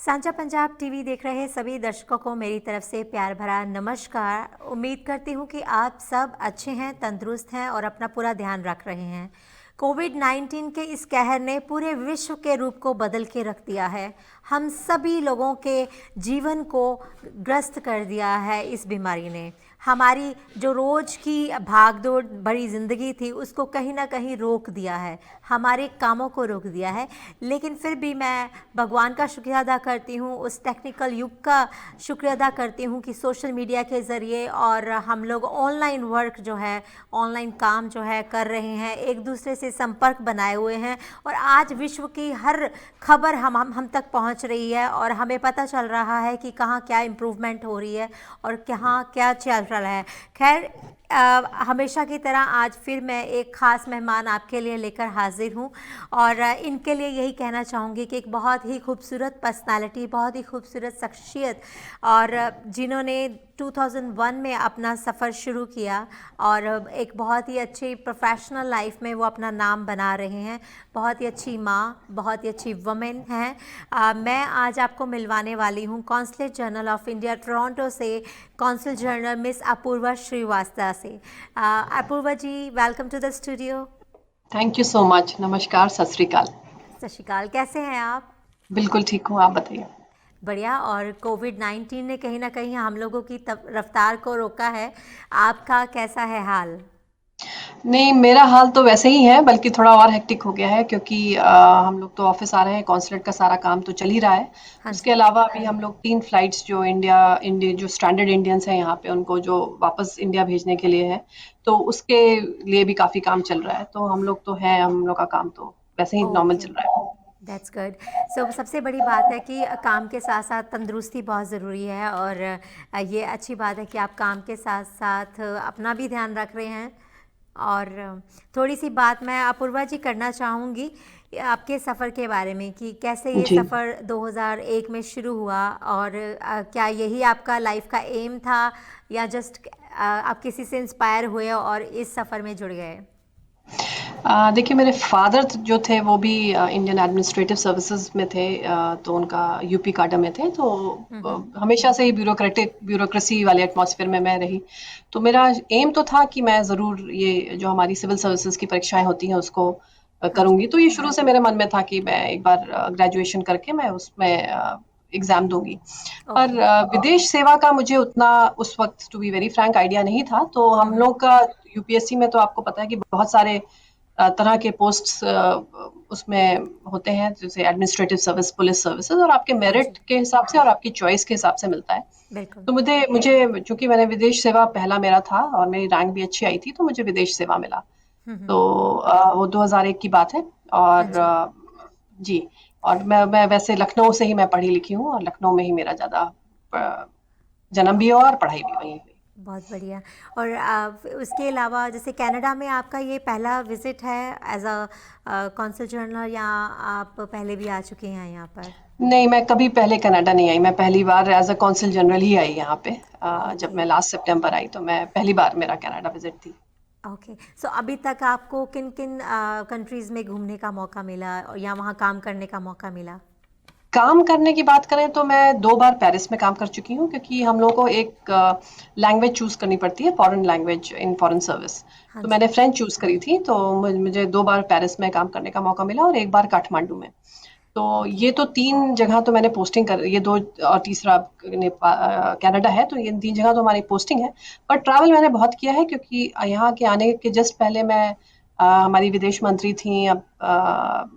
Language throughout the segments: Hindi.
सांचा पंजाब टीवी देख रहे सभी दर्शकों को मेरी तरफ से प्यार भरा नमस्कार। उम्मीद करती हूँ कि आप सब अच्छे हैं, तंदुरुस्त हैं और अपना पूरा ध्यान रख रहे हैं। कोविड-19 के इस कहर ने पूरे विश्व के रूप को बदल के रख दिया है। हम सभी लोगों के जीवन को ग्रस्त कर दिया है इस बीमारी ने। हमारी जो रोज़ की भागदौड़ भरी ज़िंदगी थी उसको कहीं ना कहीं रोक दिया है, हमारे कामों को रोक दिया है। लेकिन फिर भी मैं भगवान का शुक्रिया अदा करती हूँ, उस टेक्निकल युग का शुक्रिया अदा करती हूँ कि सोशल मीडिया के ज़रिए और हम लोग ऑनलाइन वर्क जो है, ऑनलाइन काम जो है कर रहे हैं, एक दूसरे से संपर्क बनाए हुए हैं और आज विश्व की हर खबर हम तक पहुँच रही है और हमें पता चल रहा है कि कहाँ क्या इम्प्रूवमेंट हो रही है और कहाँ क्या चल रहा है। खैर, हमेशा की तरह आज फिर मैं एक ख़ास मेहमान आपके लिए लेकर हाजिर हूँ और इनके लिए यही कहना चाहूँगी कि एक बहुत ही खूबसूरत पर्सनालिटी, बहुत ही खूबसूरत शख्सियत और जिन्होंने 2001 में अपना सफ़र शुरू किया और एक बहुत ही अच्छी प्रोफेशनल लाइफ में वो अपना नाम बना रहे हैं। बहुत ही अच्छी माँ, बहुत ही अच्छी वुमेन हैं। मैं आज आपको मिलवाने वाली हूँ consulate general of India Toronto से consul general miss Apoorva Srivastava से। Apoorva ji, welcome to the studio. Thank you so much. नमस्कार, सत श्री अकाल। सत श्रीकाल, कैसे हैं आप? बिल्कुल ठीक हूँ, आप बताइए। बढ़िया। और कोविड-19 ने कहीं ना कहीं हम लोगों की रफ्तार को रोका है। आपका कैसा है हाल? नहीं, मेरा हाल तो वैसे ही है, बल्कि थोड़ा और हेक्टिक हो गया है क्योंकि हम लोग तो ऑफिस आ रहे हैं, कॉन्सुलेट का सारा काम तो चल ही रहा है। हाँ उसके जी। अलावा अभी हम लोग 3 फ्लाइट्स जो इंडिया जो स्ट्रैंडेड इंडियंस हैं यहाँ पे, उनको जो वापस इंडिया भेजने के लिए है, तो उसके लिए भी काफ़ी काम चल रहा है। तो हम लोग तो हैं, हम लोग का काम तो वैसे ही नॉर्मल ओके, चल रहा है। That's good. सो सबसे बड़ी बात है कि काम के साथ साथ तंदुरुस्ती बहुत ज़रूरी है और ये अच्छी बात है कि आप काम के साथ साथ अपना भी ध्यान रख रहे हैं। और थोड़ी सी बात मैं अपूर्वा जी करना चाहूँगी आपके सफ़र के बारे में कि कैसे ये जी। सफ़र 2001 में शुरू हुआ और क्या यही आपका लाइफ का एम था या जस्ट आप किसी से इंस्पायर हुए और इस सफ़र में जुड़ गए? देखिए, मेरे फादर जो थे वो भी इंडियन एडमिनिस्ट्रेटिव सर्विसेज में थे, तो उनका यूपी काडा में थे, तो हमेशा से ही ब्यूरोक्रेसी वाले एटमॉस्फेयर में मैं रही। तो मेरा एम तो था कि मैं ज़रूर ये जो हमारी सिविल सर्विसेज की परीक्षाएं होती हैं उसको हाँ जी। करूंगी। तो ये शुरू से मेरे मन में था कि मैं एक बार ग्रेजुएशन करके मैं उसमें एग्जाम दूंगी। पर ओके। विदेश सेवा का मुझे उतना उस वक्त to be very frank idea नहीं था। तो हम लोग का यूपीएससी में तो आपको पता है कि बहुत सारे तरह के पोस्ट्स उसमें होते हैं, जैसे एडमिनिस्ट्रेटिव सर्विस, पुलिस सर्विसेज, और आपके हाँ जी। मेरिट के हिसाब से और आपकी चॉइस के हिसाब से मिलता है। बिल्कुल। तो मुझे मुझे चूंकि मैंने विदेश सेवा पहला मेरा था और मेरी रैंक भी अच्छी आई थी, तो मुझे विदेश सेवा मिला। तो वो 2001 की बात है। हाँ और जी। जी। और मैं वैसे लखनऊ से ही मैं पढ़ी लिखी हूँ और लखनऊ में ही मेरा ज़्यादा जन्म भी हुआ और पढ़ाई भी वहीं हुई। बहुत बढ़िया। और उसके अलावा जैसे कनाडा में आपका ये पहला विजिट है एज अ कॉन्सल जनरल या आप पहले भी आ चुके हैं यहाँ पर? नहीं, मैं कभी पहले कनाडा नहीं आई। मैं पहली बार एज अ कॉन्सल जनरल ही आई यहाँ पे। जब ओके। मैं लास्ट सितंबर आई तो मैं पहली बार मेरा कनाडा विजिट थी। ओके। सो अभी तक आपको किन किन कंट्रीज़ में घूमने का मौका मिला और या वहाँ काम करने का मौका मिला? काम करने की बात करें तो मैं 2 बार पेरिस में काम कर चुकी हूँ, क्योंकि हम लोगों को एक लैंग्वेज चूज़ करनी पड़ती है, foreign language in foreign service. हाँ तो जी। मैंने फ्रेंच चूज़ करी थी, तो मुझे 2 बार पेरिस में काम करने का मौका मिला और 1 बार काठमांडू में। तो ओके। ये तो 3 जगह तो मैंने पोस्टिंग कर ये 2, और तीसरा कनाडा है, तो ये 3 जगह तो हमारी पोस्टिंग है। पर ट्रैवल मैंने बहुत किया है, क्योंकि यहाँ के आने के जस्ट पहले मैं हमारी विदेश मंत्री थी अब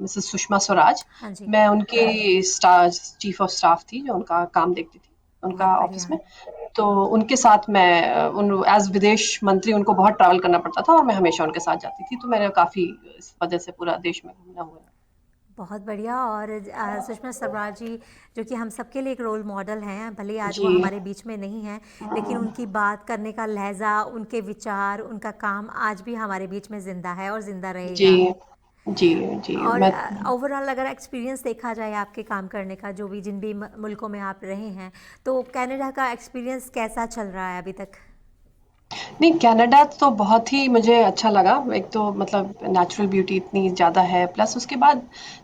मिसेस सुषमा स्वराज। हाँ जी। मैं उनकी स्टार चीफ ऑफ स्टाफ थी, जो उनका काम देखती थी उनका बहुत ऑफिस बढ़िया। में। तो उनके साथ मैं उन एज विदेश मंत्री उनको बहुत ट्रैवल करना पड़ता था और मैं हमेशा उनके साथ जाती थी। तो मैंने काफ़ी इस वजह से पूरा देश में घूमना हुआ है। बहुत बढ़िया। और सुषमा स्वराज जी जो कि हम सबके लिए एक रोल मॉडल हैं, भले ही आज वो जी, हमारे बीच में नहीं हैं, लेकिन उनकी बात करने का लहजा, उनके विचार, उनका काम आज भी हमारे बीच में ज़िंदा है और ज़िंदा जी, रहेगा। जी, जी, और मैं ओवरऑल अगर एक्सपीरियंस देखा जाए आपके काम करने का, जो भी जिन भी मुल्कों में आप रहे हैं, तो कनाडा का एक्सपीरियंस कैसा चल रहा है अभी तक? नहीं, कनाडा तो बहुत ही मुझे अच्छा लगा। एक तो मतलब नेचुरल ब्यूटी इतनी ज़्यादा है, प्लस उसके बाद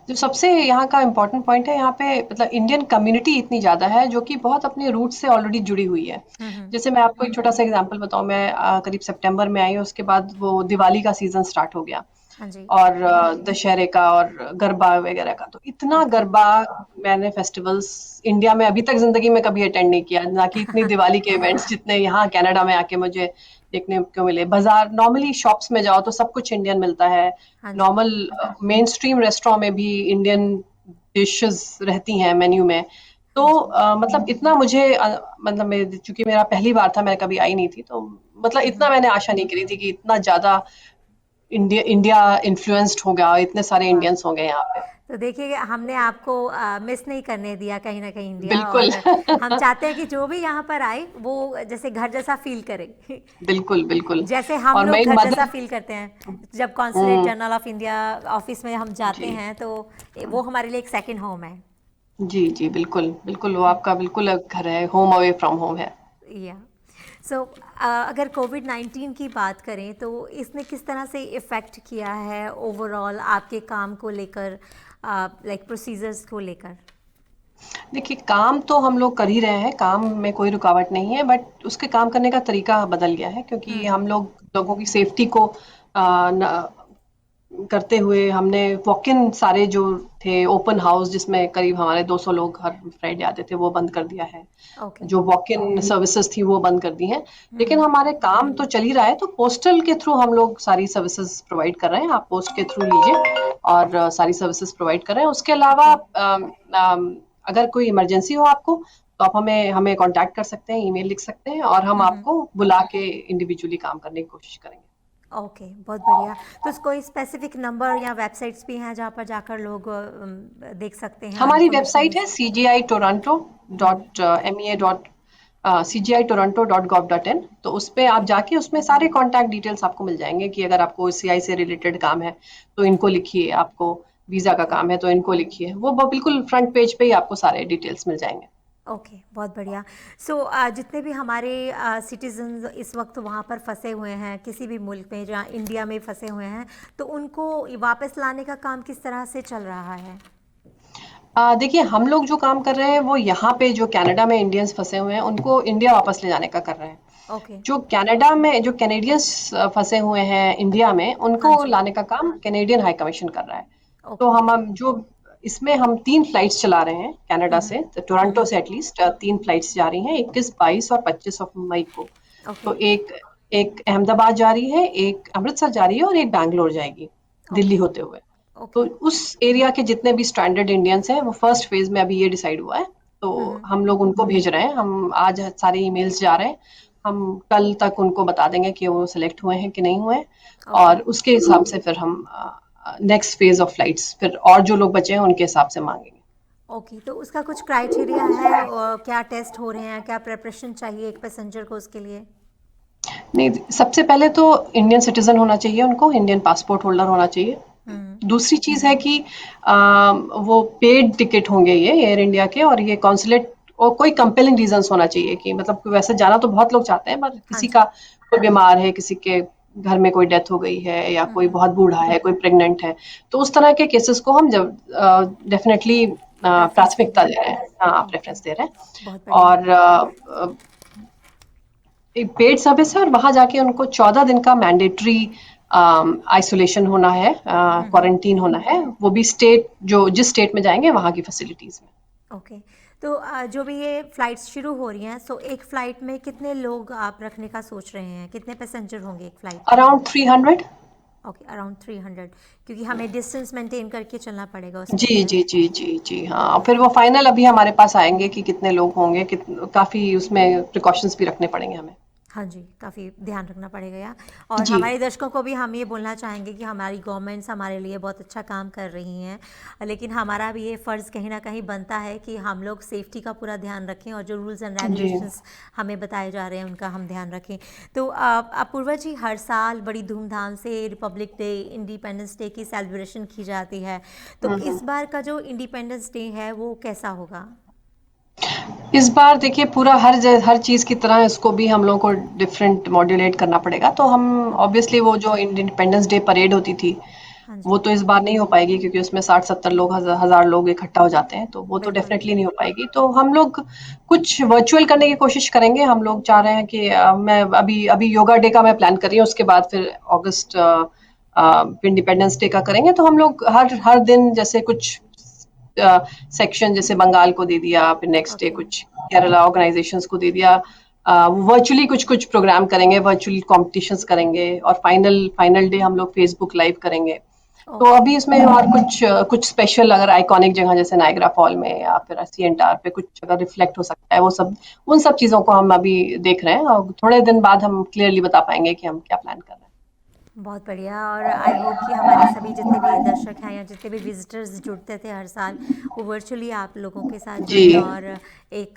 जो सबसे यहाँ का इम्पोर्टेंट पॉइंट है, यहाँ पे मतलब इंडियन कम्युनिटी इतनी ज़्यादा है जो कि बहुत अपने रूट से ऑलरेडी जुड़ी हुई है। हम्म। जैसे मैं आपको एक छोटा सा एग्जांपल बताऊँ, मैं करीब सितंबर में आई, उसके बाद वो दिवाली का सीजन स्टार्ट हो गया हाँ जी। और दशहरे का और गरबा वगैरह का, तो इतना ओके। गरबा मैंने फेस्टिवल्स इंडिया में अभी तक जिंदगी में कभी अटेंड नहीं किया, ना कि इतनी दिवाली के इवेंट्स जितने यहाँ कनाडा में आके मुझे देखने को मिले। बाजार नॉर्मली शॉप्स में जाओ तो सब कुछ इंडियन मिलता है, हाँ जी। नॉर्मल मेन स्ट्रीम रेस्टोरेंट में भी इंडियन डिशेस रहती हैं मेन्यू में। तो हाँ जी। मतलब इतना मुझे मतलब चूंकि मेरा पहली बार था, मैं कभी आई नहीं थी, तो मतलब इतना हम्म। मैंने आशा नहीं करी थी कि इतना ज्यादा इंडिया इंडिया इन्फ्लुएंस्ड होगा, इतने सारे वाह। इंडियंस होंगे यहाँ पे। तो देखिए हमने आपको मिस नहीं करने दिया कहीं ना कहीं इंडिया, बिल्कुल। और हम चाहते हैं कि जो भी यहाँ पर आए वो जैसे घर जैसा फील करे। बिल्कुल बिल्कुल। जैसे हम और लोग मेरी घर जैसा मदर। फील करते हैं जब consulate hmm. General of India office में हम जाते जी हैं, तो वो हमारे लिए एक सेकंड होम है। जी जी, बिल्कुल बिल्कुल, वो आपका बिल्कुल घर है, होम अवे फ्रॉम होम है। या सो अगर कोविड-19 की बात करें तो इसने किस तरह से इफ़ेक्ट किया है ओवरऑल आपके काम को लेकर, लाइक प्रोसीजर्स को लेकर? देखिए, काम तो हम लोग कर ही रहे हैं, काम में कोई रुकावट नहीं है, बट उसके काम करने का तरीका बदल गया है, क्योंकि हम लोग लोगों की सेफ्टी को करते हुए हमने वॉक इन सारे जो थे ओपन हाउस जिसमें करीब हमारे 200 लोग हर फ्राइडे आते थे, वो बंद कर दिया है। ओके। जो वॉक इन सर्विसेज थी वो बंद कर दी हैं। लेकिन हमारे काम तो चल ही रहा है, तो पोस्टल के थ्रू हम लोग सारी सर्विसेज प्रोवाइड कर रहे हैं। आप पोस्ट के थ्रू लीजिए और सारी सर्विसेज प्रोवाइड कर रहे हैं। उसके अलावा ओके। अगर कोई इमरजेंसी हो आपको, तो आप हमें हमें कांटेक्ट कर सकते हैं, ईमेल लिख सकते हैं, और हम आपको बुला के इंडिविजुअली काम करने की कोशिश करेंगे। ओके, बहुत बढ़िया। तो कोई स्पेसिफिक नंबर या वेबसाइट्स भी हैं जहाँ पर जाकर लोग देख सकते हैं और हमारी इन्फॉर्मेशन ले वेबसाइट है सकते cgitoronto.mea.cgitoronto.gov.in। तो उस पे आप ओके। जाके उसमें सारे कांटेक्ट डिटेल्स आपको मिल जाएंगे कि अगर आपको सीआई से रिलेटेड काम है तो इनको लिखिए, आपको वीजा का ओके। काम है तो इनको लिखिए, वो बिल्कुल फ्रंट पेज पे ही आपको सारे डिटेल्स मिल जाएंगे। ओके, बहुत बढ़िया। सो जितने भी हमारे सिटीजन्स इस वक्त वहाँ पर फंसे हुए हैं किसी भी मुल्क में, जहाँ इंडिया में फंसे हुए हैं, तो उनको वापस लाने का काम किस तरह से चल रहा है? देखिए, हम लोग जो काम कर रहे हैं वो यहाँ पे जो कनाडा में इंडियंस फंसे हुए हैं उनको इंडिया वापस ले जाने का कर रहे हैं। ओके। जो कनाडा में जो कैनेडियंस फंसे हुए हैं इंडिया में, हाँ उनको जी। लाने का काम कैनेडियन हाई कमीशन कर रहा है। तो ओके। हम जो इसमें हम 3 फ्लाइट्स चला रहे हैं कनाडा से, तो टोरंटो से एटलीस्ट 3 फ्लाइट्स जा रही हैं, 21, 22 और 25 मई को। ओके। तो एक एक अहमदाबाद जा रही है, एक अमृतसर जा रही है और एक बैंगलोर जाएगी दिल्ली ओके। होते हुए। तो ओके। उस एरिया के जितने भी स्ट्रैंडेड इंडियंस हैं वो फर्स्ट फेज में अभी ये डिसाइड हुआ है, तो हम लोग उनको भेज रहे हैं। हम आज सारे ईमेल्स जा रहे हैं, हम कल तक उनको बता देंगे कि वो सिलेक्ट हुए हैं कि नहीं हुए, ओके। और उसके हिसाब से फिर हम नेक्स्ट फेज ऑफ फ्लाइट्स फिर और जो लोग बचे हैं उनके हिसाब से मांगेंगे। ओके, तो उसका कुछ क्राइटेरिया है, और क्या टेस्ट हो रहे हैं, क्या प्रिपरेशन चाहिए एक पैसेंजर को उसके लिए? नहीं, सबसे पहले तो इंडियन सिटीजन होना चाहिए, उनको इंडियन पासपोर्ट होल्डर होना चाहिए। हम्म। दूसरी चीज है कि वो पेड टिकट होंगे ये एयर इंडिया के, और ये कॉन्सुलेट और कोई कंपेलिंग रीजंस होना चाहिए कि मतलब वैसे जाना तो बहुत लोग चाहते हैं, पर हाँ किसी जी। का कोई बीमार है, किसी के घर में कोई डेथ हो गई है, या कोई बहुत बूढ़ा है, कोई प्रेग्नेंट है, तो उस तरह के केसेस को हम जब डेफिनेटली प्रेफरेंस प्राथमिकता देंगे। दे रहे हैं, हाँ ओके, प्रेफरेंस दे रहे हैं। बहुत बढ़िया। और एक पेड सर्विस है, और वहां जाके उनको 14 दिन का मैंडेटरी आइसोलेशन होना है, क्वारंटीन होना है, वो भी स्टेट जो जिस स्टेट में जाएंगे वहां की फैसिलिटीज में। ओके, तो जो भी ये फ्लाइट्स शुरू हो रही हैं, सो एक फ़्लाइट में कितने लोग आप रखने का सोच रहे हैं, कितने पैसेंजर होंगे एक फ़्लाइट में? अराउंड 300। ओके, अराउंड 300, क्योंकि हमें डिस्टेंस मेंटेन करके चलना पड़ेगा उसमें जी भी, जी राइट? जी जी जी, हाँ, फिर वो फाइनल अभी हमारे पास आएंगे कि कितने लोग होंगे, काफी उसमें प्रिकॉशंस भी रखने पड़ेंगे हमें। हाँ जी, काफ़ी ध्यान रखना पड़ेगा यार। और जी हमारे दर्शकों को भी हम ये बोलना चाहेंगे कि हमारी गवर्नमेंट्स हमारे लिए बहुत अच्छा काम कर रही हैं, लेकिन हमारा भी ये फ़र्ज़ कहीं ना कहीं बनता है कि हम लोग सेफ्टी का पूरा ध्यान रखें, और जो रूल्स एंड जी। रेगुलेशंस हमें बताए जा रहे हैं उनका हम ध्यान रखें। तो अपूर्वा जी, हर साल बड़ी धूमधाम से रिपब्लिक डे, इंडिपेंडेंस डे की सेलिब्रेशन की जाती है, तो हम्म। इस बार का जो इंडिपेंडेंस डे है वो कैसा होगा? इस बार देखिए पूरा हर चीज़ की तरह इसको भी हम लोगों को डिफरेंट मॉड्यूलेट करना पड़ेगा। तो हम ऑब्वियसली वो जो इंडिपेंडेंस डे परेड होती थी, हाँ वो जी, तो इस बार नहीं हो पाएगी क्योंकि उसमें 60-70 लोग, हज़ार लोग इकट्ठा हो जाते हैं, तो वो तो बिल्कुल। डेफिनेटली नहीं हो पाएगी। तो हम लोग कुछ वर्चुअल करने की कोशिश करेंगे। हम लोग चाह रहे हैं कि मैं अभी अभी योगा डे का मैं प्लान कर रही हूँ, उसके बाद फिर अगस्त इंडिपेंडेंस डे का करेंगे। तो हम लोग हर हर दिन जैसे कुछ सेक्शन जैसे बंगाल को दे दिया, फिर नेक्स्ट डे ओके, कुछ केरला ऑर्गेनाइजेशंस को दे दिया। वर्चुअली कुछ कुछ प्रोग्राम करेंगे, वर्चुअली कॉम्पिटिशंस करेंगे, और फाइनल फाइनल डे हम लोग फेसबुक लाइव करेंगे। तो ओके। अभी इसमें और कुछ स्पेशल अगर आइकॉनिक जगह जैसे नायग्रा फॉल में या फिर सीएनटार पे कुछ अगर रिफ्लेक्ट हो सकता है, वो सब उन सब चीजों को हम अभी देख रहे हैं, और थोड़े दिन बाद हम क्लियरली बता पाएंगे कि हम क्या प्लान कर रहे हैं। बहुत बढ़िया। और आई होप कि हमारे सभी जितने भी दर्शक हैं या जितने भी विजिटर्स जुड़ते थे हर साल, वो वर्चुअली आप लोगों के साथ जी। जुड़े और एक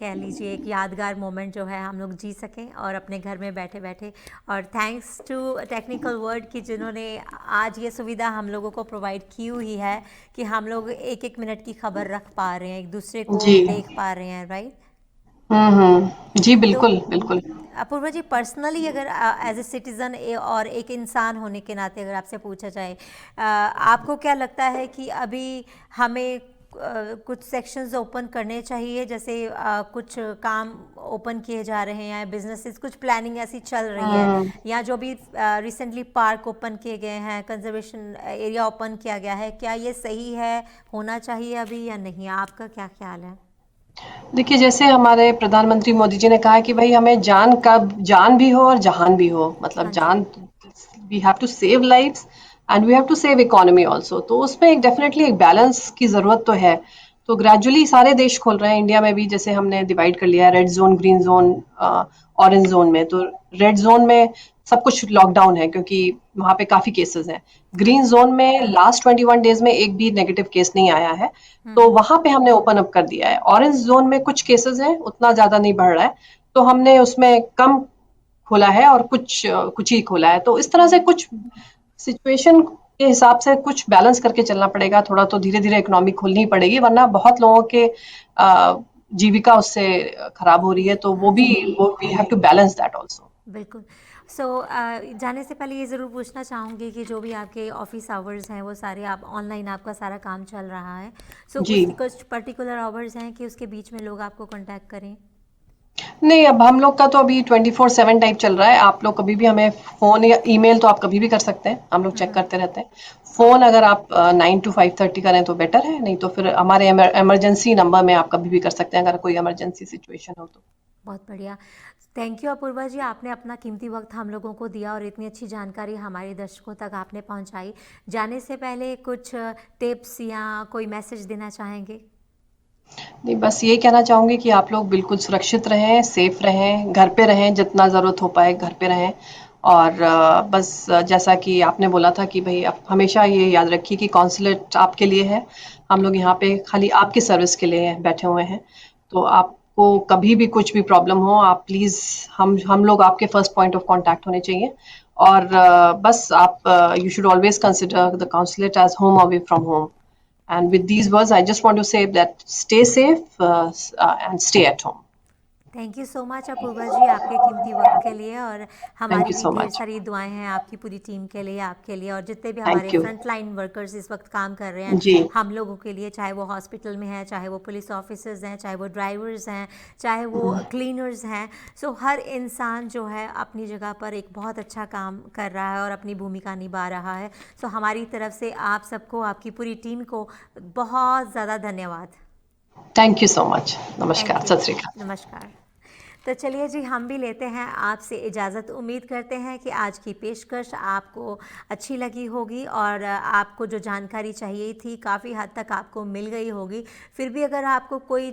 कह लीजिए एक यादगार मोमेंट जो है हम लोग जी सकें और अपने घर में बैठे बैठे। और थैंक्स टू टेक्निकल वर्ड कि जिन्होंने आज ये सुविधा हम लोगों को प्रोवाइड की हुई है कि हम लोग एक एक मिनट की खबर रख पा रहे हैं, एक दूसरे को जी। देख पा रहे हैं, राइट? जी, तो बिल्कुल बिल्कुल। अपूर्वा जी, पर्सनली अगर एज ए सिटीज़न और एक इंसान होने के नाते अगर आपसे पूछा जाए, आपको क्या लगता है कि अभी हमें कुछ सेक्शंस ओपन करने चाहिए, जैसे कुछ काम ओपन किए जा रहे हैं, बिजनेसेस कुछ प्लानिंग ऐसी चल रही है, हम्म या जो भी रिसेंटली पार्क ओपन किए गए हैं, कंजर्वेशन एरिया ओपन किया गया है, क्या ये सही है, होना चाहिए अभी या नहीं? आपका क्या ख्याल है? देखिए, जैसे हमारे प्रधानमंत्री मोदी जी ने कहा है कि भाई हमें जान भी हो और जहान भी हो, मतलब हाँ जी। जान, we have to save lives and we have to save economy also. तो उसमें एक डेफिनेटली एक बैलेंस की जरूरत तो है। तो ग्रेजुअली सारे देश खोल रहे हैं, इंडिया में भी जैसे हमने डिवाइड कर लिया है red zone, green zone, orange zone में। तो रेड जोन में सब कुछ लॉकडाउन है क्योंकि वहां पे काफी केसेस हैं। हाँ ग्रीन जी। जोन में लास्ट 21 डेज में एक भी नेगेटिव केस नहीं आया है, तो हम्म। वहां पे हमने ओपन अप कर दिया है। ऑरेंज जोन में कुछ केसेस हैं, उतना ज्यादा नहीं बढ़ रहा है, तो हमने उसमें कम खोला है और कुछ ही खोला है। तो इस तरह से कुछ सिचुएशन के हिसाब से कुछ बैलेंस करके चलना पड़ेगा। थोड़ा तो धीरे धीरे इकोनॉमी खोलनी पड़ेगी, वरना बहुत लोगों के जीविका उससे खराब हो रही है। तो हाँ जी। वो we have to balance that also. बिल्कुल। सो जाने से पहले ये ज़रूर पूछना चाहूँगी कि जो भी आपके ऑफिस आवर्स हैं वो सारे आप ऑनलाइन, आपका सारा काम चल रहा है, सो जी। उसके कुछ पर्टिकुलर आवर्स हैं कि उसके बीच में लोग आपको कांटेक्ट करें? नहीं, अब हम लोग का तो अभी 24/7 टाइप चल रहा है। आप लोग कभी भी हमें फ़ोन या ईमेल तो आप कभी भी कर सकते हैं, हम लोग चेक करते रहते हैं। Phone okay. अगर आप 9 टू 5:30 करें तो बेटर है, नहीं तो फिर हमारे इमरजेंसी नंबर में आप कभी भी कर सकते हैं अगर कोई इमरजेंसी सिचुएशन हो तो। बहुत बढ़िया। थैंक यू अपूर्वा जी, आपने अपना कीमती वक्त हम लोगों को दिया और इतनी अच्छी जानकारी हमारे दर्शकों तक आपने पहुंचाई। जाने से पहले कुछ टिप्स या कोई मैसेज देना चाहेंगे? नहीं, बस यही कहना चाहूँगी कि आप लोग बिल्कुल सुरक्षित रहें, सेफ रहें, घर पे रहें, जितना ज़रूरत हो पाए घर पे रहें। और बस जैसा कि आपने बोला था कि भई आप हमेशा ये याद रखिए कि कॉन्सुलेट आपके लिए है। हम लोग यहाँ पे खाली आपकी सर्विस के लिए बैठे हुए हैं। तो आपको कभी भी कुछ भी प्रॉब्लम हो, आप प्लीज़, हम लोग आपके फर्स्ट पॉइंट ऑफ कॉन्टैक्ट होने चाहिए। और बस आप, you should always consider the consulate as home away from home. And with these words, I just want to say that stay safe, and stay at home. Thank you so much Apoorva ji, आपके कीमती वक्त के लिए। और Thank हमारी you भी so ढेर much. सारी दुआएं हैं आपकी पूरी टीम के लिए, आपके लिए, और जितने भी हमारे Thank you. Front line workers इस वक्त काम कर रहे हैं जी। हम लोगों के लिए, चाहे वो हॉस्पिटल में हैं, चाहे वो पुलिस ऑफिसर्स हैं, चाहे वो ड्राइवर्स हैं, चाहे वो क्लीनर्स हैं। सो हर इंसान जो है अपनी जगह पर एक बहुत अच्छा काम कर रहा है और अपनी भूमिका निभा रहा है। सो हमारी तरफ से आप सबको, आपकी पूरी टीम को बहुत ज़्यादा धन्यवाद। Thank you so much. Thank नमस्कार, यू। सत श्री अकाल। नमस्कार। तो चलिए जी, हम भी लेते हैं आपसे इजाज़त। उम्मीद करते हैं कि आज की पेशकश आपको अच्छी लगी होगी और आपको जो जानकारी चाहिए थी काफ़ी हद तक आपको मिल गई होगी। फिर भी अगर आपको कोई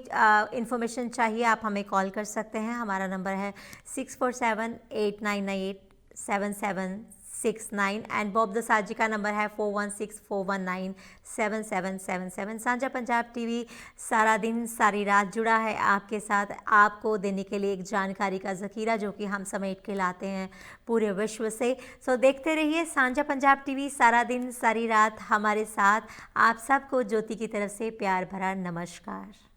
इन्फॉर्मेशन चाहिए, आप हमें कॉल कर सकते हैं। हमारा नंबर है 647899876769 एंड बॉब द साजी का नंबर है 4164197777। सांझा पंजाब टीवी सारा दिन सारी रात जुड़ा है आपके साथ, आपको देने के लिए एक जानकारी का ज़खीरा जो कि हम समेट के लाते हैं पूरे विश्व से। सो देखते रहिए सांझा पंजाब टीवी सारा दिन सारी रात हमारे साथ। आप सबको ज्योति की तरफ से प्यार भरा नमस्कार।